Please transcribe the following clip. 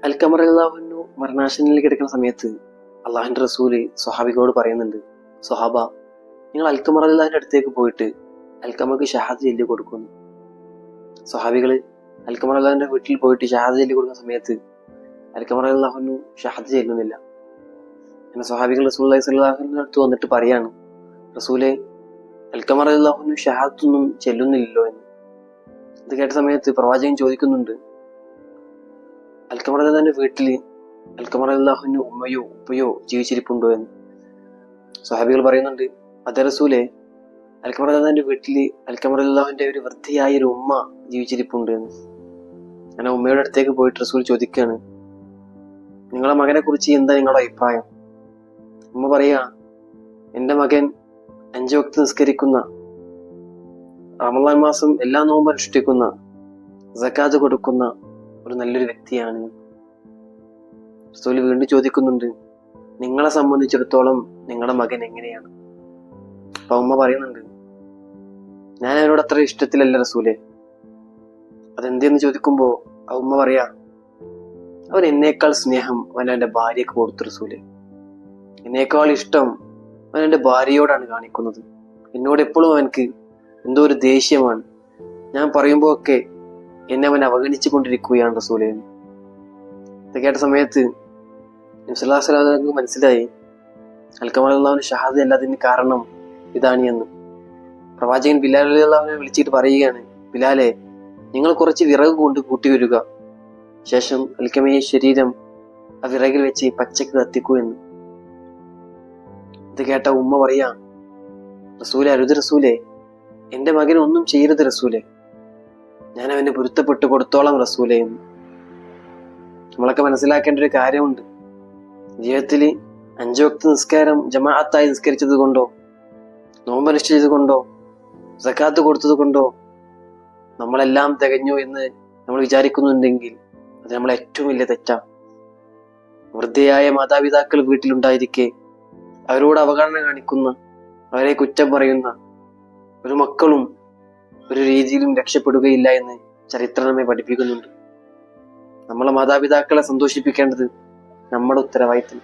അൽഖമർ അള്ളാഹുവിനു മരണാശനിലേക്ക് കിടക്കുന്ന സമയത്ത് അള്ളാഹിന്റെ റസൂല് സ്വഹാബികളോട് പറയുന്നുണ്ട്, സ്വഹാബ, നിങ്ങൾ അൽഖമർ അള്ളാഹിന്റെ അടുത്തേക്ക് പോയിട്ട് അൽഖമർക്ക് ഷഹാദ് ചൊല്ലി കൊടുക്കുന്നു. സ്വഹാബികള് അൽഖമർ അള്ളാഹിന്റെ വീട്ടിൽ പോയിട്ട് ഷഹാദ് ചൊല്ലി കൊടുക്കുന്ന സമയത്ത് അൽഖമർ അള്ളാഹുവിനു ഷഹാദ് ചെല്ലുന്നില്ല. അങ്ങനെ സ്വഹാബികൾ റസൂലുള്ളാഹി സ്വല്ലല്ലാഹു അലൈഹി വസല്ലം അടുത്ത് വന്നിട്ട് പറയാണ്, റസൂലെ, അൽഖമർ അള്ളാഹുവിനു ഷഹാദത്തൊന്നും ചെല്ലുന്നില്ലല്ലോ എന്ന്. ഇത് കേട്ട സമയത്ത് പ്രവാചകൻ ചോദിക്കുന്നുണ്ട്, അൽഖമർ അള്ളാഹിന്റെ വീട്ടില് അൽഖമർ അള്ളാഹുവിന് ഉമ്മയോ ഉപ്പയോ ജീവിച്ചിരിപ്പുണ്ടോ എന്ന്. സ്വഹാബികൾ പറയുന്നുണ്ട്, അതേ റസൂലെ, അൽഖമർ അള്ളാഹിന്റെ വീട്ടില് അൽഖമർ അള്ളാഹുവിന്റെ ഒരു വൃദ്ധയായ ഒരു ഉമ്മ ജീവിച്ചിരിപ്പുണ്ട് എന്ന്. അങ്ങനെ ഉമ്മയുടെ അടുത്തേക്ക് പോയിട്ട് റസൂൽ ചോദിക്കുകയാണ്, നിങ്ങളെ മകനെ കുറിച്ച് എന്താ നിങ്ങളുടെ അഭിപ്രായം? ഉമ്മ പറയാ, എന്റെ മകൻ 5 വക്ത് നിസ്കരിക്കുന്ന, റമളാൻ മാസം എല്ലാ നോമ്പും അനുഷ്ഠിക്കുന്ന, സകാത്ത് കൊടുക്കുന്ന ഒരു നല്ലൊരു വ്യക്തിയാണ്. റസൂൽ വീണ്ടും ചോദിക്കുന്നുണ്ട്, നിങ്ങളെ സംബന്ധിച്ചിടത്തോളം നിങ്ങളുടെ മകൻ എങ്ങനെയാണ്? അപ്പൊ ഉമ്മ പറയുന്നുണ്ട്, ഞാൻ അവനോട് അത്ര ഇഷ്ടത്തിലല്ല റസൂലെ. അതെന്തെന്ന് ചോദിക്കുമ്പോ ആ ഉമ്മ പറയാ, അവൻ എന്നേക്കാൾ സ്നേഹം അവൻ അവന്റെ ഭാര്യക്ക് കൊടുത്തു റസൂലെ. എന്നേക്കാൾ ഇഷ്ടം അവൻ എന്റെ ഭാര്യയോടാണ് കാണിക്കുന്നത്. എന്നോട് എപ്പോഴും അവനക്ക് എന്തോ ഒരു ദേഷ്യമാണ്. ഞാൻ പറയുമ്പോ ഒക്കെ എന്നെ അവൻ അവഗണിച്ചു കൊണ്ടിരിക്കുകയാണ് റസൂലെ. ഇത് കേട്ട സമയത്ത് നബി സല്ലല്ലാഹു അലൈഹി വസല്ലം മനസ്സിലായി അൽഖമർ അള്ളാഹുവിന് ഷഹാദ അല്ലാതിന് കാരണം ഇതാണ് എന്ന്. പ്രവാചകൻ ബിലാൽ റളിയല്ലാഹുവിനെ വിളിച്ചിട്ട് പറയുകയാണ്, ബിലാലെ, നിങ്ങൾ കുറച്ച് വിറക് കൊണ്ട് കൂട്ടിവരിക, ശേഷം അൽഖമയെ ശരീരം ആ വിറകിൽ വെച്ച് പച്ചക്ക് കത്തിക്കൂ എന്ന്. ഇത് കേട്ട ഉമ്മ പറയാ, റസൂലെ, അരുത് റസൂലെ, എന്റെ മകന് ഒന്നും ചെയ്യരുത് റസൂലെ, ഞാൻ അവന് പൊരുത്തപ്പെട്ടു കൊടുത്തോളാം റസൂലെ എന്ന്. നമ്മളൊക്കെ മനസ്സിലാക്കേണ്ട ഒരു കാര്യമുണ്ട്, ജീവിതത്തിൽ 5 വക്ത് നിസ്കാരം ജമാഅത്തായി നിസ്കരിച്ചത് കൊണ്ടോ, നോമ്പനുഷ്ഠിച്ചത് കൊണ്ടോ, സകാത്ത് കൊടുത്തത് കൊണ്ടോ നമ്മളെല്ലാം തികഞ്ഞു എന്ന് നമ്മൾ വിചാരിക്കുന്നുണ്ടെങ്കിൽ അത് നമ്മളെ ഏറ്റവും വലിയ തെറ്റാ. വൃദ്ധയായ മാതാപിതാക്കൾ വീട്ടിലുണ്ടായിരിക്കെ അവരോട് അവഗണന കാണിക്കുന്ന, അവരെ കുറ്റം പറയുന്ന ഒരു മക്കളും ഒരു രീതിയിലും രക്ഷപ്പെടുകയില്ല എന്ന് ചരിത്രം നമ്മെ പഠിപ്പിക്കുന്നുണ്ട്. നമ്മളെ മാതാപിതാക്കളെ സന്തോഷിപ്പിക്കേണ്ടത് നമ്മുടെ ഉത്തരവാദിത്തം.